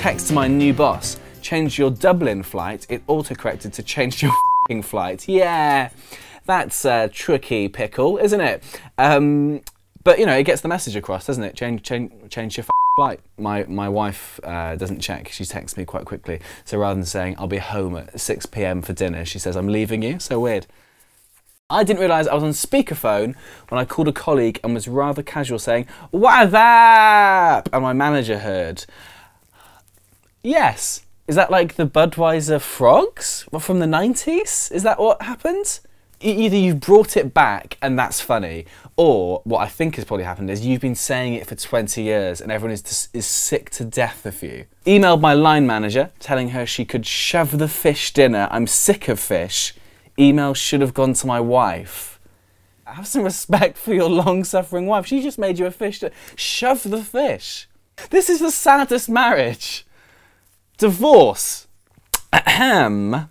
Text to my new boss. Change your Dublin flight. It autocorrected to change your f***ing flight. Yeah, that's a tricky pickle, isn't it? But you know, it gets the message across, doesn't it? Change your flight. My wife doesn't check. She texts me quite quickly. So rather than saying, I'll be home at 6 p.m. for dinner, she says, I'm leaving you. So weird. I didn't realise I was on speakerphone when I called a colleague and was rather casual saying, "What's up?" And my manager heard. Yes. Is that like the Budweiser frogs from the 90s? Is that what happened? Either you've brought it back and that's funny, or what I think has probably happened is you've been saying it for 20 years and everyone is sick to death of you. Emailed my line manager telling her she could shove the fish dinner. I'm sick of fish. Email should have gone to my wife. Have some respect for your long-suffering wife. She just made you a fish dinner. Shove the fish. This is the saddest marriage. Divorce. Ahem.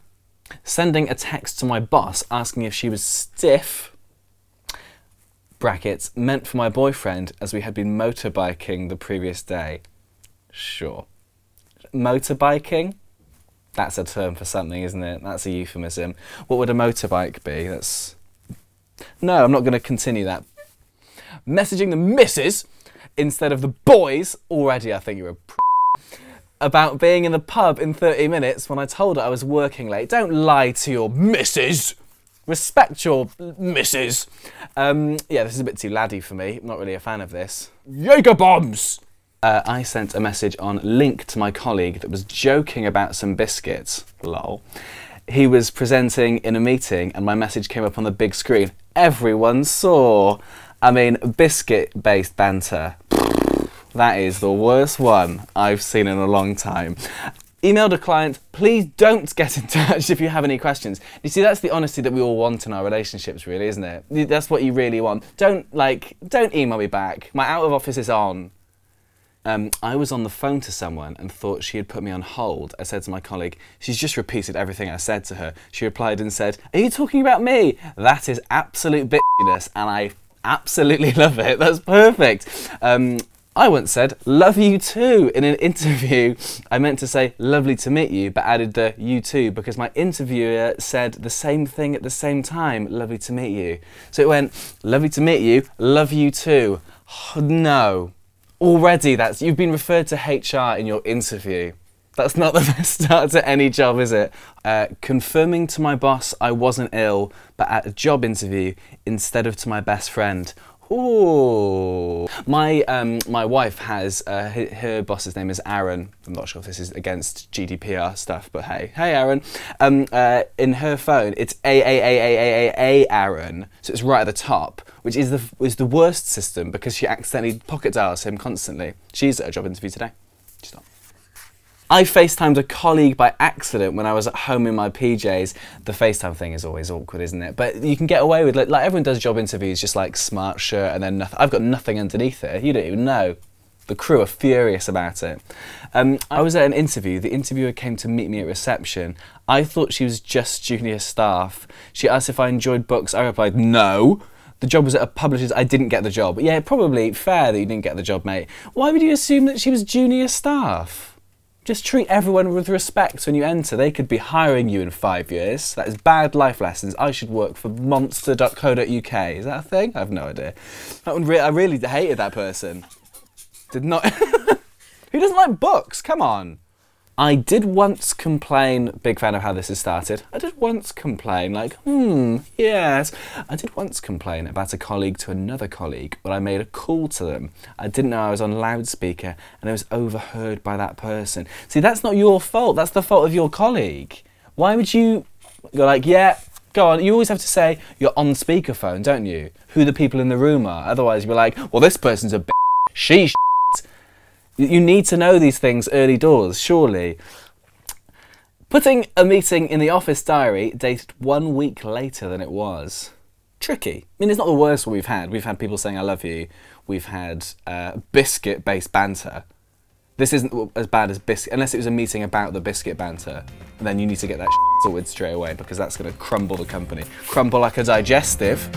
Sending a text to my boss asking if she was stiff, brackets, meant for my boyfriend as we had been motorbiking the previous day. Sure. Motorbiking? That's a term for something, isn't it? That's a euphemism. What would a motorbike be? That's... No, I'm not going to continue that. Messaging the missus instead of the boys. Already I think you're a about being in the pub in 30 minutes when I told her I was working late. Don't lie to your missus. Respect your missus. Yeah, this is a bit too laddie for me. I'm not really a fan of this. Jaeger bombs! I sent a message on Link to my colleague that was joking about some biscuits. Lol. He was presenting in a meeting and my message came up on the big screen. Everyone saw. I mean, biscuit-based banter. That is the worst one I've seen in a long time. Emailed a client, please don't get in touch if you have any questions. You see, that's the honesty that we all want in our relationships, really, isn't it? That's what you really want. Don't email me back. My out of office is on. I was on the phone to someone and thought she had put me on hold. I said to my colleague, she's just repeated everything I said to her. She replied and said, are you talking about me? That is absolute bitchiness and I absolutely love it. That's perfect. I once said, love you too, in an interview. I meant to say, lovely to meet you, but added the you too, because my interviewer said the same thing at the same time, lovely to meet you. So it went, lovely to meet you, love you too. Oh, no. Already you've been referred to HR in your interview. That's not the best start to any job, is it? Confirming to my boss I wasn't ill, but at a job interview instead of to my best friend. Ooh. My wife has, her boss's name is Aaron. I'm not sure if this is against GDPR stuff, but hey Aaron. In her phone, it's A Aaron, so it's right at the top, which is the worst system because she accidentally pocket dials him constantly. She's at a job interview today. She's not. I FaceTimed a colleague by accident when I was at home in my PJs. The FaceTime thing is always awkward, isn't it? But you can get away with it. Like everyone does job interviews, just like smart shirt and then nothing. I've got nothing underneath it. You don't even know. The crew are furious about it. I was at an interview. The interviewer came to meet me at reception. I thought she was just junior staff. She asked if I enjoyed books. I replied, no. The job was at a publisher's. I didn't get the job. Yeah, probably fair that you didn't get the job, mate. Why would you assume that she was junior staff? Just treat everyone with respect when you enter. They could be hiring you in 5 years. That is bad life lessons. I should work for monster.co.uk. Is that a thing? I have no idea. I really hated that person. Did not... Who doesn't like books? Come on. I did once complain, big fan of how this has started. I did once complain, like, yes. I did once complain about a colleague to another colleague when I made a call to them. I didn't know I was on loudspeaker and I was overheard by that person. See, that's not your fault. That's the fault of your colleague. Why would you go like, yeah, go on. You always have to say you're on speakerphone, don't you? Who the people in the room are. Otherwise you'll be like, well, this person's a b****. She's You need to know these things early doors, surely. Putting a meeting in the office diary dated 1 week later than it was. Tricky. I mean, it's not the worst one we've had. We've had people saying I love you. We've had biscuit-based banter. This isn't as bad as biscuit, unless it was a meeting about the biscuit banter. And then you need to get that sorted straight away because that's going to crumble the company. Crumble like a digestive.